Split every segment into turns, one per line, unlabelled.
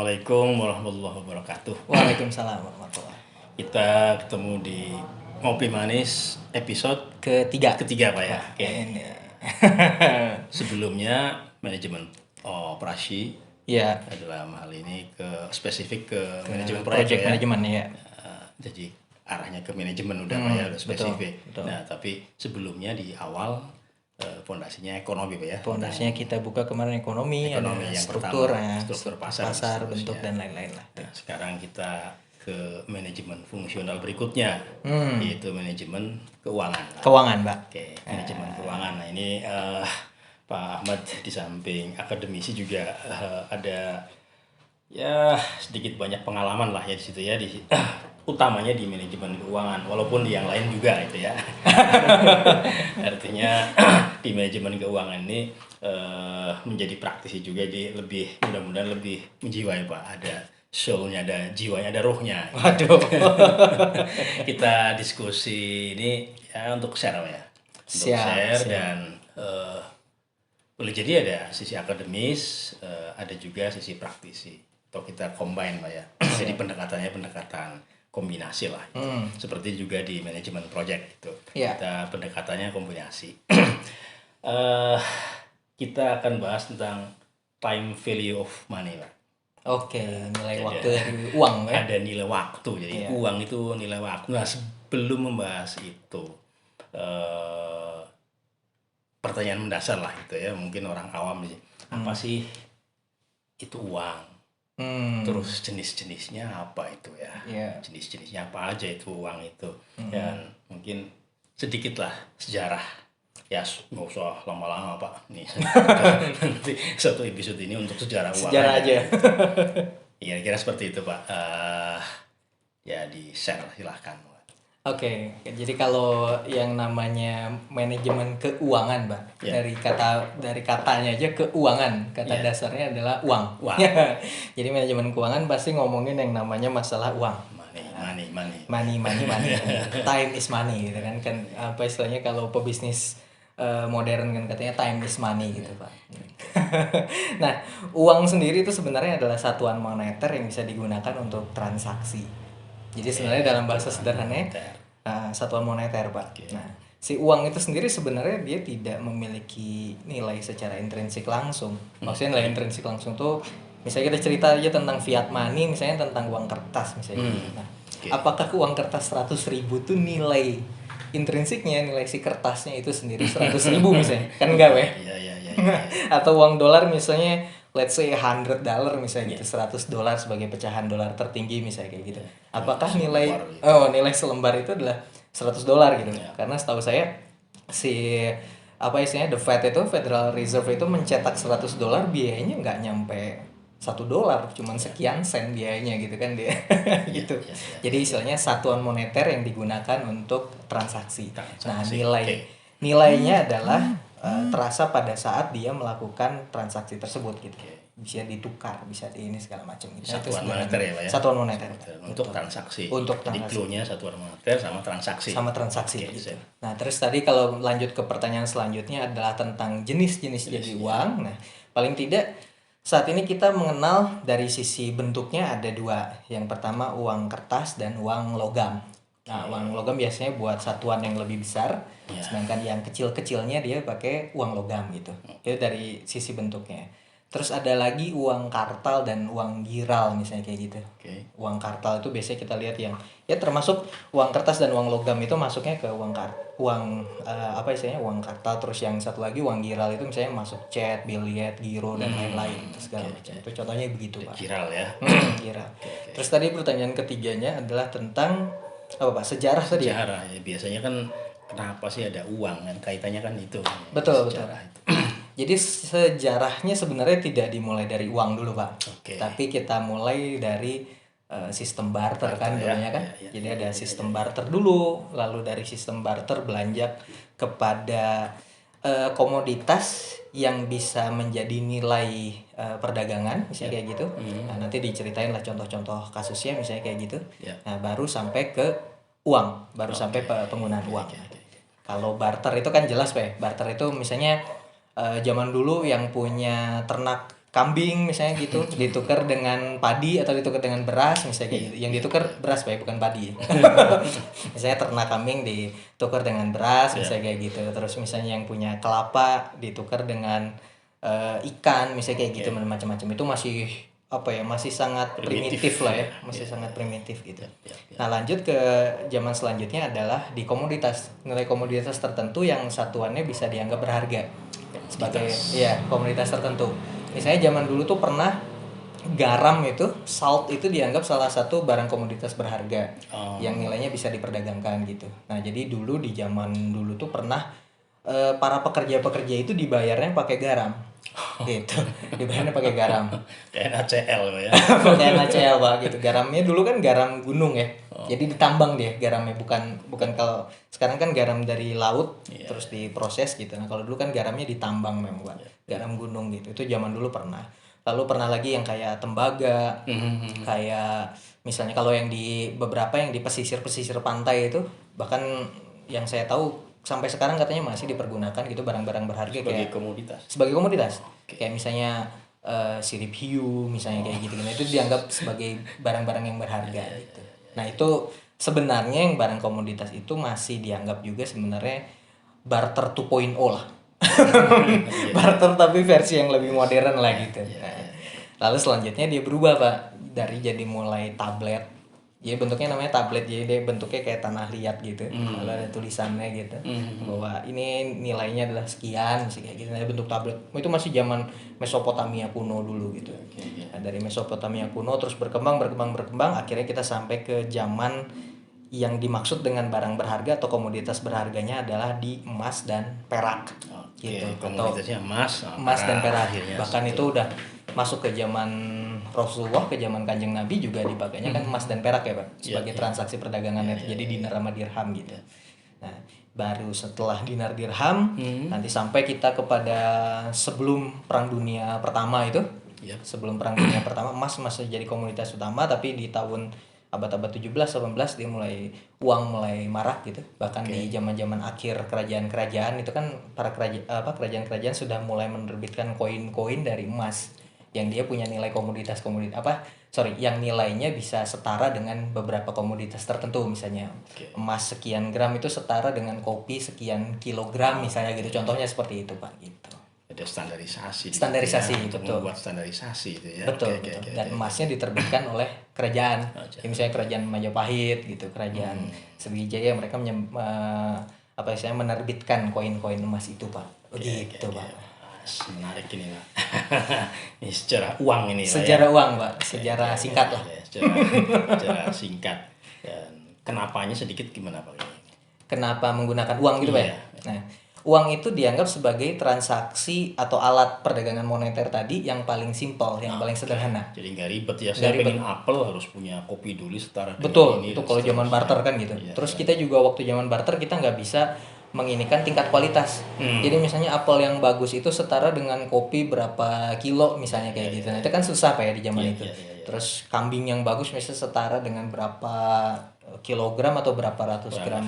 Assalamualaikum warahmatullahi wabarakatuh.
Waalaikumsalam warahmatullahi.
Kita ketemu di Ngopi Manis episode ketiga Pak ya. Oke. Sebelumnya manajemen operasi
Ya,
dalam hal ini spesifik ke manajemen
project
proyek ya.
manajemen ya.
Jadi arahnya ke manajemen udah Pak ya, udah spesifik.
betul.
Nah, tapi sebelumnya di awal fondasinya ekonomi Pak ya.
Pondasinya kita buka kemarin ekonomi ada
yang
struktur,
pertama, struktur pasar,
bentuk
seterusnya.
dan lain-lain lah.
Nah, sekarang kita ke manajemen fungsional berikutnya, yaitu manajemen keuangan.
Keuangan, Pak.
Oke, manajemen keuangan. Nah ini Pak Ahmad di samping akademisi juga ada ya sedikit banyak pengalaman lah ya di situ ya, utamanya di manajemen keuangan, walaupun di yang lain juga itu ya. Artinya di manajemen keuangan ini menjadi praktisi juga, jadi mudah-mudahan lebih menjiwai Pak, ada soul-nya, ada jiwanya, ada ruhnya.
Waduh.
Kita diskusi ini ya untuk share ya, untuk share. Dan boleh jadi ada sisi akademis, ada juga sisi praktisi, atau kita combine Pak ya. Jadi pendekatannya pendekatan kombinasi lah, seperti juga di manajemen project itu. Kita pendekatannya kombinasi. Kita akan bahas tentang time value of money Pak.
Oke, nilai waktu dari uang ya.
Ada nilai waktu, jadi uang itu nilai waktu. Nah, sebelum membahas itu, pertanyaan mendasar lah gitu ya, mungkin orang awam sih, apa sih itu uang? Terus jenis-jenisnya apa itu ya? Jenis-jenisnya apa aja itu uang itu? Dan mungkin sedikit lah sejarah. Ya nggak usah lama-lama Pak. Nih nanti satu episode ini untuk sejarah uang.
Sejarah aja.
Iya, kira seperti itu Pak. Ya di share silahkan.
Oke, jadi kalau yang namanya manajemen keuangan, Pak, dari katanya aja keuangan, kata dasarnya adalah uang. Jadi manajemen keuangan pasti ngomongin yang namanya masalah uang. Money. Time is money gitu kan apa istilahnya kalau pebisnis modern kan katanya time is money gitu Pak. Nah, uang sendiri itu sebenarnya adalah satuan moneter yang bisa digunakan untuk transaksi. Jadi sebenarnya dalam bahasa sederhananya satuan moneter Pak. Nah, si uang itu sendiri sebenarnya dia tidak memiliki nilai secara intrinsik langsung. Maksudnya nilai intrinsik langsung tuh misalnya kita cerita aja tentang fiat money, misalnya tentang uang kertas misalnya. Nah, apakah uang kertas 100.000 tuh nilai intrinsiknya, nilai si kertasnya itu sendiri 100.000 misalnya? Kan enggak ya? Atau uang dolar misalnya let's say $100 misalnya gitu, $100 sebagai pecahan dolar tertinggi misalnya kayak gitu. Apakah nilai selembar itu adalah $100 gitu? Karena setahu saya the Fed itu, Federal Reserve itu mencetak $100 biayanya nggak nyampe $1, cuman sekian sen biayanya gitu kan dia. Gitu. Jadi istilahnya satuan moneter yang digunakan untuk transaksi. Nah, nilainya adalah terasa pada saat dia melakukan transaksi tersebut gitu. Bisa ditukar, bisa ini segala macam gitu.
Satuan moneter ya Pak ya.
Satuan moneter
untuk transaksi.
Jadi
clue-nya satuan moneter sama transaksi.
Gitu. Nah, terus tadi kalau lanjut ke pertanyaan selanjutnya adalah tentang jenis-jenis jadi uang. Nah, paling tidak saat ini kita mengenal dari sisi bentuknya ada dua. Yang pertama uang kertas dan uang logam. Nah, uang logam biasanya buat satuan yang lebih besar, sedangkan yang kecil-kecilnya dia pakai uang logam gitu. Itu dari sisi bentuknya. Terus ada lagi uang kartal dan uang giral misalnya kayak gitu. Uang kartal itu biasanya kita lihat yang termasuk uang kertas dan uang logam itu masuknya ke uang kartal. Terus yang satu lagi uang giral itu misalnya masuk cek, biliet, giro dan lain-lain segala macam. Itu contohnya begitu Pak.
Giral ya.
Giral. Terus tadi pertanyaan ketiganya adalah tentang apa Pak? Sejarah tadi.
Sejarah ya, biasanya kan kenapa sih ada uang kan, kaitannya kan itu.
Betul. Jadi sejarahnya sebenarnya tidak dimulai dari uang dulu Pak, tapi kita mulai dari sistem barter kan dulunya kan. Jadi ada sistem barter dulu, lalu dari sistem barter belanjak kepada komoditas yang bisa menjadi nilai perdagangan misalnya kayak gitu. Nah, nanti diceritain lah contoh-contoh kasusnya misalnya kayak gitu. Nah, baru sampai ke uang, sampai penggunaan uang. Kalau barter itu kan jelas Pak. Barter itu misalnya zaman dulu yang punya ternak kambing misalnya gitu ditukar dengan padi atau ditukar dengan beras misalnya kayak gitu. Yang ditukar beras Pak, bukan padi. Misalnya ternak kambing ditukar dengan beras misalnya kayak gitu. Terus misalnya yang punya kelapa ditukar dengan ikan misalnya kayak gitu, macam-macam. Itu masih apa ya, masih sangat primitif lah ya, masih sangat primitif gitu. Nah lanjut ke zaman selanjutnya adalah di komoditas, nilai komoditas tertentu yang satuannya bisa dianggap berharga sebagai komoditas tertentu. Misalnya zaman dulu tuh pernah garam itu, salt itu dianggap salah satu barang komoditas berharga yang nilainya bisa diperdagangkan gitu. Nah jadi dulu di zaman dulu tuh pernah para pekerja-pekerja itu dibayarnya pakai garam. Gitu, dibayarnya pakai garam.
Kayak NaCl ya.
Pakai NaCl Pak gitu. Garamnya dulu kan garam gunung ya. Jadi ditambang dia garamnya, bukan kalau sekarang kan garam dari laut terus diproses gitu. Nah, kalau dulu kan garamnya ditambang memang Pak. Garam gunung gitu. Itu zaman dulu pernah. Lalu pernah lagi yang kayak tembaga. Kayak misalnya kalau yang di beberapa yang di pesisir-pesisir pantai itu, bahkan yang saya tahu sampai sekarang katanya masih dipergunakan gitu barang-barang berharga
sebagai
komoditas. Kayak misalnya sirip hiu misalnya kayak gitu. Nah, itu dianggap sebagai barang-barang yang berharga gitu. Nah, itu sebenarnya yang barang komoditas itu masih dianggap juga sebenarnya barter 2.0 lah. Barter tapi versi yang lebih modern lah gitu. Nah, lalu selanjutnya dia berubah Pak, dari jadi mulai tablet. Jadi bentuknya namanya tablet, jadi dia bentuknya kayak tanah liat gitu. Lalu ada tulisannya gitu bahwa ini nilainya adalah sekian, masih kayak gitu. Nah, bentuk tablet itu masih zaman Mesopotamia kuno dulu gitu. Nah, dari Mesopotamia kuno terus berkembang, akhirnya kita sampai ke zaman yang dimaksud dengan barang berharga atau komoditas berharganya adalah di emas dan perak. Gitu.
Komoditasnya emas
dan perak. Bahkan itu udah masuk ke zaman Rasulullah, ke zaman Kanjeng Nabi juga dipakainya kan emas dan perak ya Pak, sebagai transaksi perdagangan itu. Jadi dinar sama dirham gitu. Nah, baru setelah dinar dirham nanti sampai kita kepada sebelum Perang Dunia Pertama itu. Sebelum Perang Dunia Pertama emas masih jadi komoditas utama, tapi di tahun abad-abad 17-18 dia uang mulai marak gitu. Bahkan di zaman-zaman akhir kerajaan-kerajaan itu kan para kerajaan-kerajaan sudah mulai menerbitkan koin-koin dari emas yang dia punya nilai yang nilainya bisa setara dengan beberapa komoditas tertentu. Misalnya emas sekian gram itu setara dengan kopi sekian kilogram misalnya gitu. Contohnya seperti itu Pak gitu.
Ada standarisasi
betul.
Membuat standarisasi itu ya.
Betul. Dan emasnya diterbitkan oleh kerajaan. Misalnya kerajaan Majapahit gitu, kerajaan Sriwijaya, mereka menerbitkan koin-koin emas itu Pak. Begitu Pak.
Menarik ini Pak. Ini sejarah uang ini.
Sejarah uang Pak, sejarah singkat lah.
Sejarah singkat. Dan kenapanya sedikit gimana Pak?
Kenapa menggunakan uang gitu Pak ya? Nah, uang itu dianggap sebagai transaksi atau alat perdagangan moneter tadi yang paling simpel, yang paling sederhana.
Jadi nggak ribet ya. Saya pengen apel harus punya kopi dulu setara.
Betul, itu kalau zaman barter kan gitu. Terus kita juga waktu zaman barter kita nggak bisa menginikan tingkat kualitas. Jadi misalnya apel yang bagus itu setara dengan kopi berapa kilo misalnya kayak gitu. Nah, itu kan susah Pak ya di zaman itu. Terus kambing yang bagus misalnya setara dengan berapa kilogram atau berapa ratus gram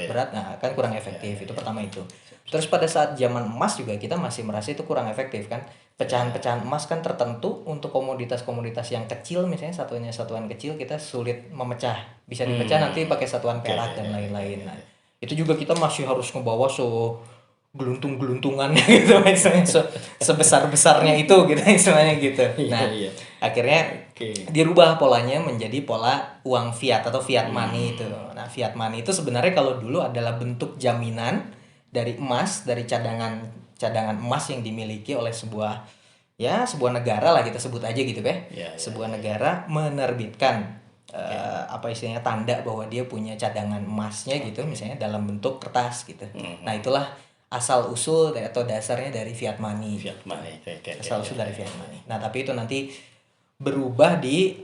berat. Nah, kan kurang efektif. Itu pertama itu. Terus pada saat zaman emas juga kita masih merasa itu kurang efektif kan. Pecahan-pecahan emas kan tertentu untuk komoditas-komoditas yang kecil, misalnya satuan kecil kita sulit memecah. Bisa dipecah nanti pakai satuan perak dan lain-lain. Nah, itu juga kita masih harus ngebawa geluntung-geluntungannya gitu misalnya sebesar-besarnya itu gitu istilahnya gitu. Nah, akhirnya dirubah polanya menjadi pola uang fiat atau fiat money itu. Nah, fiat money itu sebenarnya kalau dulu adalah bentuk jaminan dari emas, dari cadangan emas yang dimiliki oleh sebuah negara lah kita sebut aja gitu sebuah negara menerbitkan istilahnya tanda bahwa dia punya cadangan emasnya gitu, misalnya dalam bentuk kertas gitu. Nah, itulah asal usul atau dasarnya dari fiat money. Asal usul dari fiat money. Nah, tapi itu nanti berubah di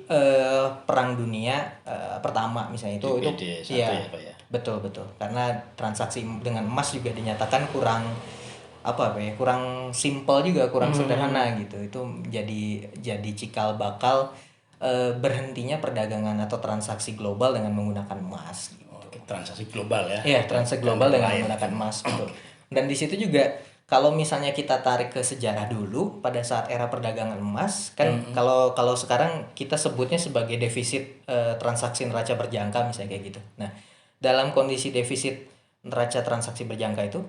Perang Dunia Pertama misalnya itu betul. Karena transaksi dengan emas juga dinyatakan kurang simpel juga, kurang sederhana gitu. Itu jadi cikal bakal berhentinya perdagangan atau transaksi global dengan menggunakan emas gitu.
Transaksi global ya.
Iya, transaksi global dengan menggunakan emas betul. Dan di situ juga kalau misalnya kita tarik ke sejarah dulu pada saat era perdagangan emas kan, kalau sekarang kita sebutnya sebagai defisit transaksi neraca berjangka misalnya kayak gitu. Nah, dalam kondisi defisit neraca transaksi berjangka itu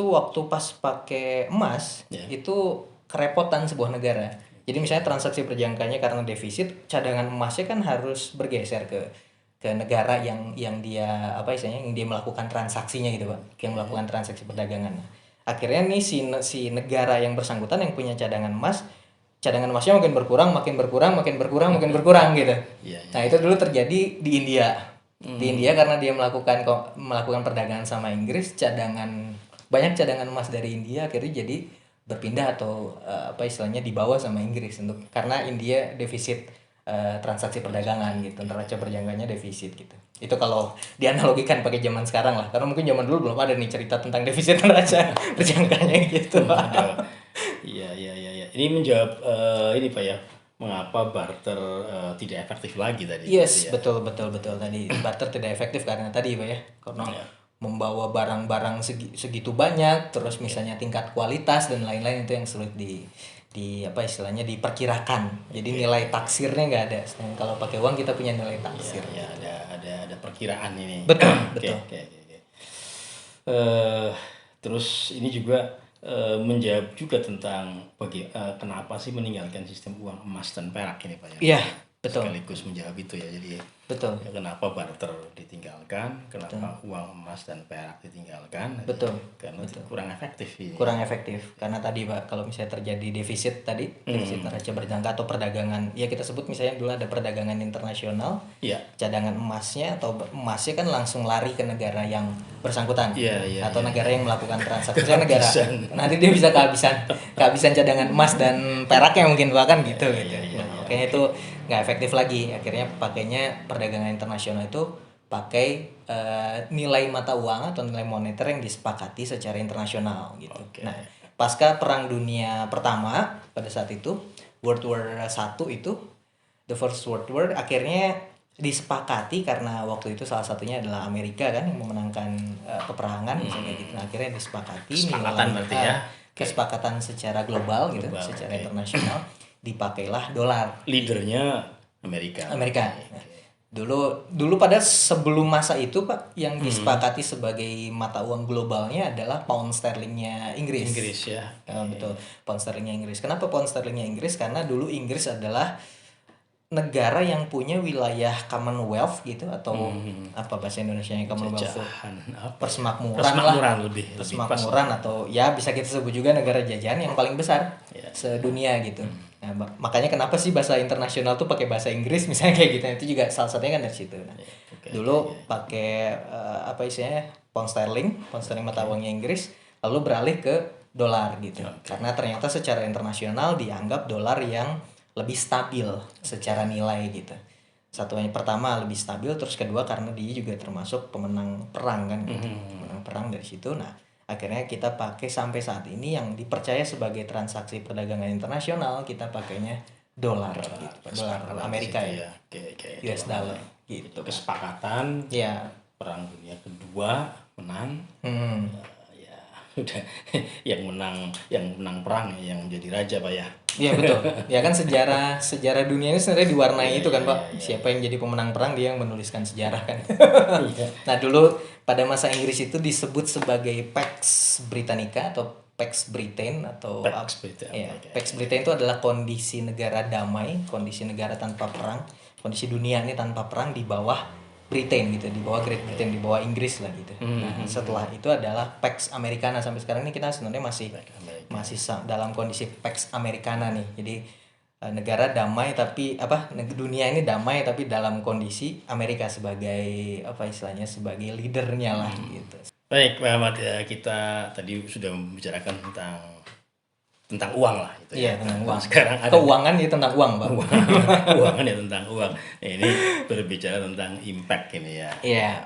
waktu pas pakai emas itu kerepotan sebuah negara. Jadi misalnya transaksi berjangkanya karena defisit, cadangan emasnya kan harus bergeser ke negara yang dia yang dia melakukan transaksinya gitu Pak, yang melakukan transaksi perdagangan. Akhirnya nih si negara yang bersangkutan yang punya cadangan emasnya makin berkurang gitu. Nah itu dulu terjadi di India. Di India karena dia melakukan perdagangan sama Inggris, banyak cadangan emas dari India akhirnya jadi berpindah atau dibawa sama Inggris karena India defisit transaksi perdagangan gitu, neraca berjangkanya defisit gitu. Itu kalau dianalogikan pakai zaman sekarang lah, karena mungkin zaman dulu belum ada nih cerita tentang defisit neraca berjangkanya gitu.
Iya. Ini menjawab ini Pak ya, mengapa barter tidak efektif lagi tadi?
Yes, betul tadi barter tidak efektif karena tadi Pak ya, karena membawa barang-barang segitu banyak, terus misalnya tingkat kualitas dan lain-lain itu yang sulit diperkirakan. Jadi nilai taksirnya nggak ada. Sedangkan kalau pakai uang kita punya nilai taksir.
Ya, ada perkiraan ini.
Betul.
Okay. Terus ini juga menjawab juga tentang kenapa sih meninggalkan sistem uang emas dan perak ini Pak ya?
Iya, betul.
Sekaligus menjawab itu ya, jadi
betul.
Ya, kenapa barter ditinggalkan, kenapa uang emas dan perak ditinggalkan?
Betul.
Karena kurang efektif ini.
Kurang efektif karena tadi Pak, kalau misalnya terjadi defisit neraca berjangka atau perdagangan, ya kita sebut misalnya dulu ada perdagangan internasional, cadangan emasnya kan langsung lari ke negara yang bersangkutan, atau negara yang melakukan transaksi, negara nanti dia bisa kehabisan cadangan emas dan peraknya mungkin bahkan gitu. Makanya itu nggak efektif lagi, akhirnya pakainya perdagangan internasional itu pakai nilai mata uang atau nilai moneter yang disepakati secara internasional gitu. Nah, pasca Perang Dunia Pertama pada saat itu, World War I itu, the First World War, akhirnya disepakati karena waktu itu salah satunya adalah Amerika kan yang memenangkan peperangan misalnya gitu. Nah, akhirnya disepakati kesepakatan secara global gitu, secara internasional, dipakailah dolar.
Leadernya Amerika.
Nah, dulu pada sebelum masa itu Pak, yang disepakati sebagai mata uang globalnya adalah pound sterlingnya Inggris.
Ya.
Betul, pound sterlingnya Inggris. Kenapa pound sterlingnya Inggris? Karena dulu Inggris adalah negara yang punya wilayah Commonwealth gitu, atau apa bahasa Indonesianya Commonwealth? Persemakmuran atau ya bisa kita sebut juga negara jajahan yang paling besar sedunia gitu. Nah, makanya kenapa sih bahasa internasional tuh pakai bahasa Inggris misalnya kayak gitu. Itu juga salah satunya kan dari situ. Nah, dulu pakai pound sterling mata uangnya Inggris, lalu beralih ke dolar gitu. Karena ternyata secara internasional dianggap dolar yang lebih stabil secara nilai gitu. Satunya pertama lebih stabil, terus kedua karena dia juga termasuk pemenang perang kan gitu. Pemenang perang dari situ. Nah, akhirnya kita pakai sampai saat ini yang dipercaya sebagai transaksi perdagangan internasional, kita pakainya dolar gitu. Dolar Amerika ya. US dollar gitu.
Kesepakatan Perang Dunia Kedua menang. Udah yang menang perang yang jadi raja Pak ya.
Iya betul. Ya kan sejarah dunia ini sebenarnya diwarnai itu kan Pak. Siapa yang jadi pemenang perang dia yang menuliskan sejarah kan. Nah, dulu pada masa Inggris itu disebut sebagai Pax Britannica atau Pax Britain atau Pax Britain itu adalah kondisi negara damai, kondisi negara tanpa perang, kondisi dunia ini tanpa perang di bawah Britain gitu, di bawah Great Britain, di bawah Inggris lah gitu. Nah, setelah itu adalah Pax Americana. Sampai sekarang ini kita sebenarnya masih dalam kondisi Pax Americana nih. Jadi negara damai tapi dunia ini damai tapi dalam kondisi Amerika sebagai sebagai leadernya lah gitu.
Baik Pak Ahmad, ya kita tadi sudah membicarakan tentang uang lah itu
ya. Tentang uang.
Sekarang ada
keuangan ya tentang uang, Bang.
Keuangan ya tentang uang. Nah, ini berbicara tentang impact ini ya.
Iya.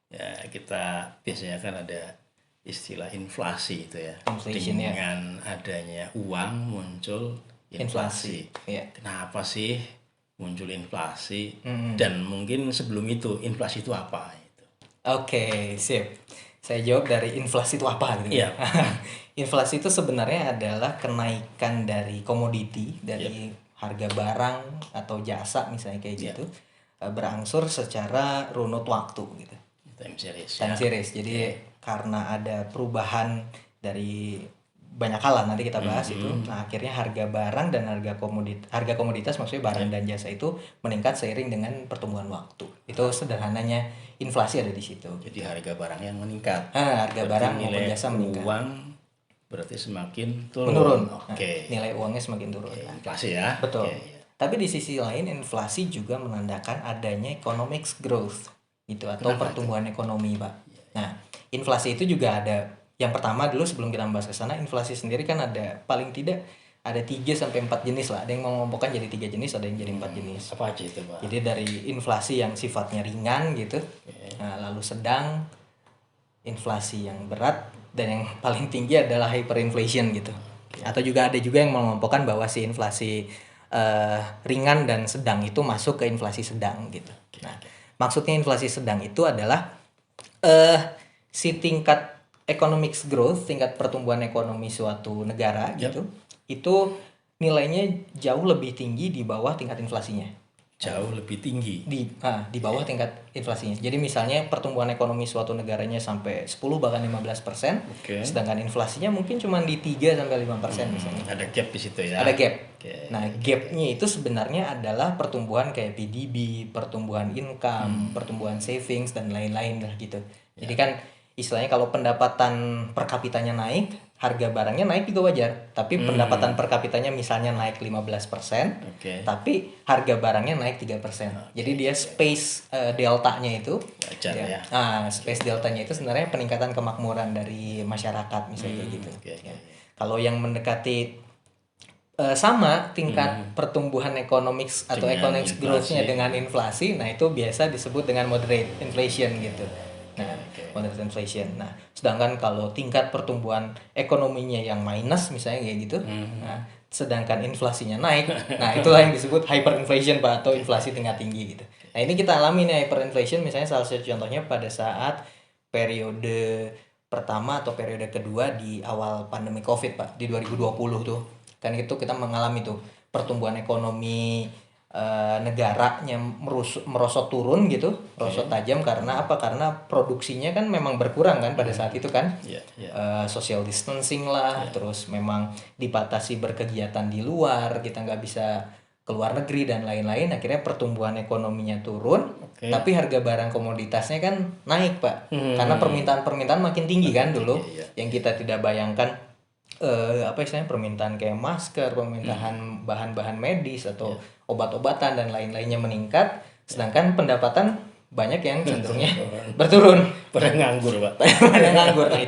Ya, kita biasanya kan ada istilah inflasi itu ya.
Inflation,
dengan adanya uang muncul inflasi.
Iya.
Kenapa sih muncul inflasi? Dan mungkin sebelum itu inflasi itu apa itu?
Oke, sip. Saya jawab dari inflasi itu apa gitu.
Iya.
Inflasi itu sebenarnya adalah kenaikan dari komoditi, dari harga barang atau jasa misalnya kayak gitu, berangsur secara runut waktu gitu.
Time series.
Time series. Jadi karena ada perubahan dari banyak hal lah, nanti kita bahas itu. Nah, akhirnya harga barang dan harga komoditas maksudnya barang dan jasa itu meningkat seiring dengan pertumbuhan waktu. Itu sederhananya inflasi ada di situ.
Jadi harga barang yang meningkat.
Harga barang maupun jasa meningkat.
Uang berarti semakin turun.
Menurun.
Oke.
Nilai uangnya semakin turun.
Inflasi ya.
Betul. Tapi di sisi lain inflasi juga menandakan adanya economic growth gitu atau pertumbuhan ekonomi, Pak. Nah, inflasi itu juga ada. Yang pertama dulu sebelum kita membahas ke sana, inflasi sendiri kan ada paling tidak ada 3 sampai 4 jenis lah. Ada yang mengelompokkan jadi 3 jenis, ada yang jadi 4 jenis.
Apa aja itu, Pak?
Jadi dari inflasi yang sifatnya ringan gitu. Nah, lalu sedang, inflasi yang berat, dan yang paling tinggi adalah hyperinflation gitu. Atau juga ada juga yang mengelompokkan bahwa si inflasi ringan dan sedang itu masuk ke inflasi sedang gitu. Nah, maksudnya inflasi sedang itu adalah si tingkat economic growth, tingkat pertumbuhan ekonomi suatu negara gitu, itu nilainya jauh lebih tinggi di bawah tingkat inflasinya.
Jauh lebih tinggi.
Di bawah tingkat inflasinya. Jadi misalnya pertumbuhan ekonomi suatu negaranya sampai 10 bahkan 15%, sedangkan inflasinya mungkin cuma di 3 sampai 5% misalnya.
Ada gap di situ ya.
Ada gap. Nah, gapnya itu sebenarnya adalah pertumbuhan kayak PDB, pertumbuhan income, pertumbuhan savings dan lain-lain lah gitu. Jadi kan istilahnya kalau pendapatan per kapitanya naik, harga barangnya naik juga wajar. Tapi pendapatan per kapitanya misalnya naik 15%, tapi harga barangnya naik 3%. Jadi dia space deltanya itu
wajar ya.
Space deltanya itu sebenarnya peningkatan kemakmuran dari masyarakat misalnya kayak gitu. Kalau yang mendekati sama tingkat pertumbuhan ekonomi atau economic growth-nya dengan inflasi, nah itu biasa disebut dengan moderate inflation gitu. Nah, moderate inflation. Nah, sedangkan kalau tingkat pertumbuhan ekonominya yang minus misalnya kayak gitu, nah, sedangkan inflasinya naik, nah itulah yang disebut hyperinflation Pak, atau inflasi tingkat tinggi gitu. Nah, ini kita alami nih hyperinflation misalnya salah satu contohnya pada saat periode pertama atau periode kedua di awal pandemi Covid Pak, di 2020 tuh. Kan itu kita mengalami tuh pertumbuhan ekonomi negaranya merosot turun gitu, merosot tajam karena apa? Karena produksinya kan memang berkurang kan pada saat itu kan, social distancing lah, terus memang dibatasi berkegiatan di luar, kita nggak bisa keluar negeri dan lain-lain, akhirnya pertumbuhan ekonominya turun, tapi harga barang komoditasnya kan naik Pak, karena permintaan makin tinggi kan dulu, yang kita tidak bayangkan. Istilahnya permintaan kayak masker, permintaan bahan-bahan medis atau obat-obatan dan lain-lainnya meningkat, sedangkan pendapatan banyak yang cenderungnya berturun.
Pada nganggur Pak.
Pada nganggur. Nah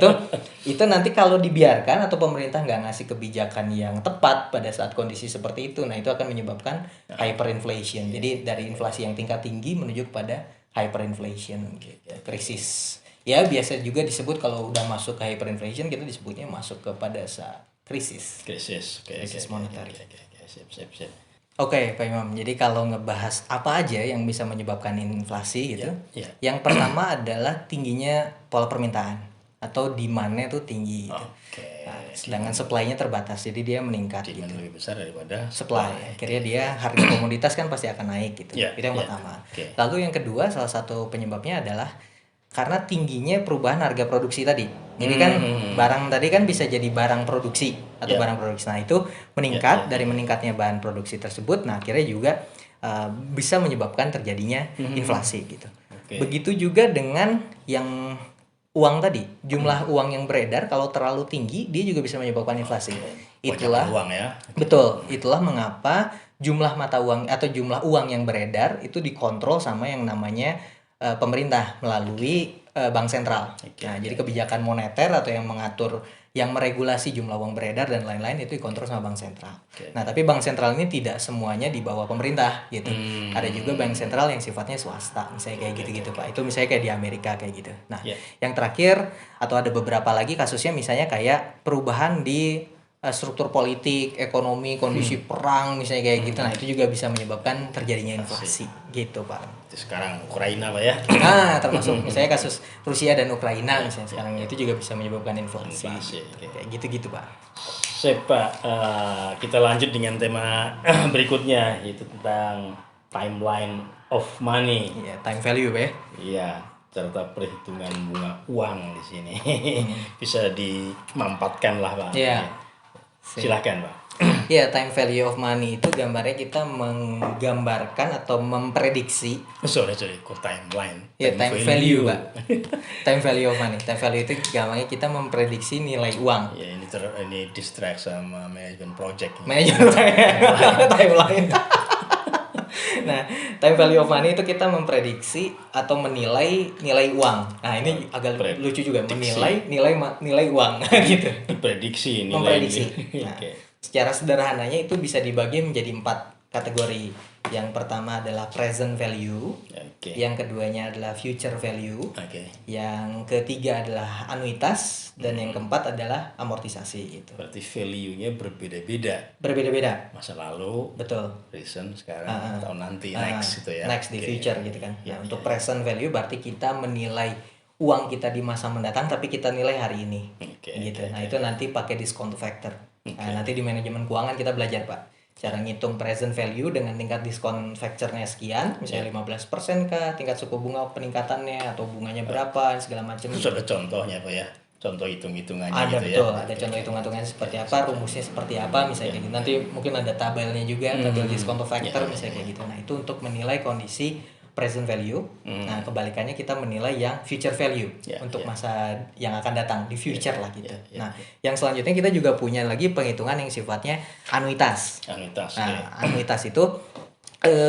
itu nanti kalau dibiarkan atau pemerintah nggak ngasih kebijakan yang tepat pada saat kondisi seperti itu, nah itu akan menyebabkan hyperinflation. Jadi dari inflasi yang tingkat tinggi menuju kepada hyperinflation, krisis. Ya biasa juga disebut kalau udah masuk ke hyperinflation, kita disebutnya masuk kepada saat krisis moneter.
Siap.
Oke, Pak Imam. Jadi kalau ngebahas apa aja yang bisa menyebabkan inflasi gitu, yang pertama adalah tingginya pola permintaan atau demand-nya tuh tinggi. Gitu. Nah, sedangkan supply-nya terbatas, jadi dia meningkat.
Demand gitu. Lebih besar daripada
supply. Akhirnya dia harga komoditas kan pasti akan naik gitu. Itu yang pertama. Lalu yang kedua, salah satu penyebabnya adalah karena tingginya perubahan harga produksi tadi. Jadi kan barang tadi kan bisa jadi barang produksi atau barang produksi. Nah itu meningkat dari meningkatnya bahan produksi tersebut. Nah akhirnya juga bisa menyebabkan terjadinya inflasi gitu. Begitu juga dengan yang uang tadi. Jumlah uang yang beredar kalau terlalu tinggi dia juga bisa menyebabkan inflasi. Itulah
uang ya.
Betul. Itulah mengapa jumlah mata uang atau jumlah uang yang beredar itu dikontrol sama yang namanya pemerintah melalui bank sentral. Nah, jadi kebijakan moneter atau yang mengatur, yang meregulasi jumlah uang beredar dan lain-lain itu dikontrol sama bank sentral. Nah, tapi bank sentral ini tidak semuanya di bawah pemerintah gitu. Ada juga bank sentral yang sifatnya swasta, misalnya kayak gitu-gitu Pak. Itu misalnya kayak di Amerika kayak gitu. Nah, yang terakhir atau ada beberapa lagi kasusnya misalnya kayak perubahan di struktur politik, ekonomi, kondisi perang misalnya kayak gitu. Nah, itu juga bisa menyebabkan terjadinya inflasi gitu, Pak.
Itu sekarang Ukraina, Pak ya.
Nah, termasuk misalnya kasus Rusia dan Ukraina misalnya sekarang itu juga bisa menyebabkan inflasi. Kayak gitu-gitu, Pak.
Sip, Pak. Kita lanjut dengan tema berikutnya, yaitu tentang timeline of money.
Iya, time value, Pak ya.
Iya, serta perhitungan bunga uang di sini. Bisa dimampatkan lah, Pak.
Iya.
Silakan, Pak.
Ya, time value of money itu gambarnya kita menggambarkan atau memprediksi.
Sorry, kok timeline?
Ya, time value, Pak. Time value of money. Time value itu gambarnya kita memprediksi nilai uang.
Ya, ini distract sama manajemen project.
Manajemen timeline. Nah, time value of money itu kita memprediksi atau menilai nilai uang. Nah, ini agak lucu juga, nilai uang gitu.
Prediksi nilai.
Memprediksi. Nah, secara sederhananya itu bisa dibagi menjadi 4 kategori. Yang pertama adalah present value. Yang keduanya adalah future value. Yang ketiga adalah anuitas dan yang keempat adalah amortisasi gitu.
Berarti value-nya berbeda-beda. Masa lalu,
betul.
Present sekarang, tahun nanti, next gitu ya.
Next di future gitu kan. Nah, untuk present value berarti kita menilai uang kita di masa mendatang tapi kita nilai hari ini. Gitu. Nah, itu nanti pakai discount factor. Nah, nanti di manajemen keuangan kita belajar, Pak. Cara ngitung present value dengan tingkat diskon factor-nya sekian, misalnya 15% kah, tingkat suku bunga peningkatannya atau bunganya berapa segala macam.
Terus ada contohnya, Pak ya. Contoh hitung-hitungannya
ada,
gitu
betul,
ya.
Ada contoh hitung-hitungannya seperti apa, rumusnya seperti apa misalnya gitu. Nanti mungkin ada tabelnya juga, tabel diskon factor misalnya kayak gitu. Nah, itu untuk menilai kondisi present value. Nah, kebalikannya kita menilai yang future value untuk masa yang akan datang di future lah gitu. Nah, yang selanjutnya kita juga punya lagi penghitungan yang sifatnya anuitas. Anuitas itu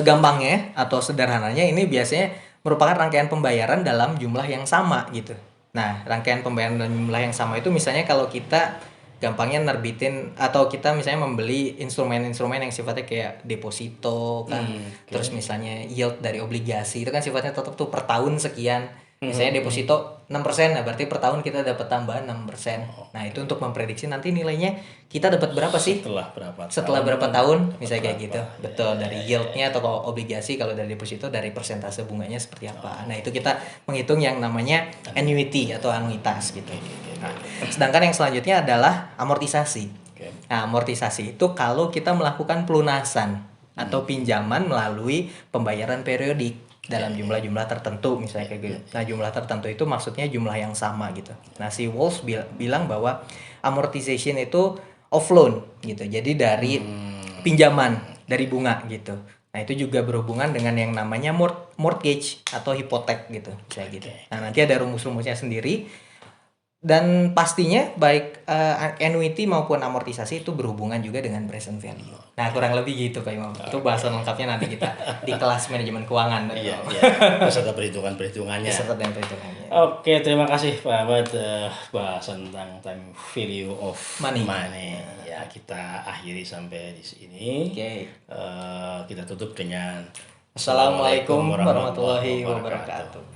gampangnya atau sederhananya ini biasanya merupakan rangkaian pembayaran dalam jumlah yang sama gitu. Nah, rangkaian pembayaran dalam jumlah yang sama itu misalnya kalau kita gampangnya nerbitin atau kita misalnya membeli instrumen-instrumen yang sifatnya kayak deposito kan, terus misalnya yield dari obligasi itu kan sifatnya tetap tuh per tahun sekian. Misalnya deposito 6%, nah berarti per tahun kita dapat tambahan 6%. Nah, itu untuk memprediksi nanti nilainya kita dapat berapa sih? Setelah berapa tahun misalnya kayak gitu. Betul, dari yieldnya atau kalau obligasi, kalau dari deposito dari persentase bunganya seperti apa. Nah, itu kita menghitung yang namanya annuity atau anuitas gitu. Nah, sedangkan yang selanjutnya adalah amortisasi. Nah, amortisasi itu kalau kita melakukan pelunasan atau pinjaman melalui pembayaran periodik dalam jumlah-jumlah tertentu misalnya kayak gitu. Nah, jumlah tertentu itu maksudnya jumlah yang sama gitu. Nah, si Walsh bilang bahwa amortization itu off loan gitu. Jadi dari pinjaman, dari bunga gitu. Nah, itu juga berhubungan dengan yang namanya mortgage atau hipotek gitu, misalnya gitu. Nah, nanti ada rumus-rumusnya sendiri. Dan pastinya baik annuity maupun amortisasi itu berhubungan juga dengan present value. Nah, kurang lebih gitu Pak Imam. Itu bahasan lengkapnya nanti kita di kelas manajemen keuangan.
Iya. Beserta perhitungannya. Oke, terima kasih Pak Ahmad bahasan tentang time value of money. Ya, kita akhiri sampai di sini. Kita tutup dengan
Assalamualaikum warahmatullahi wabarakatuh.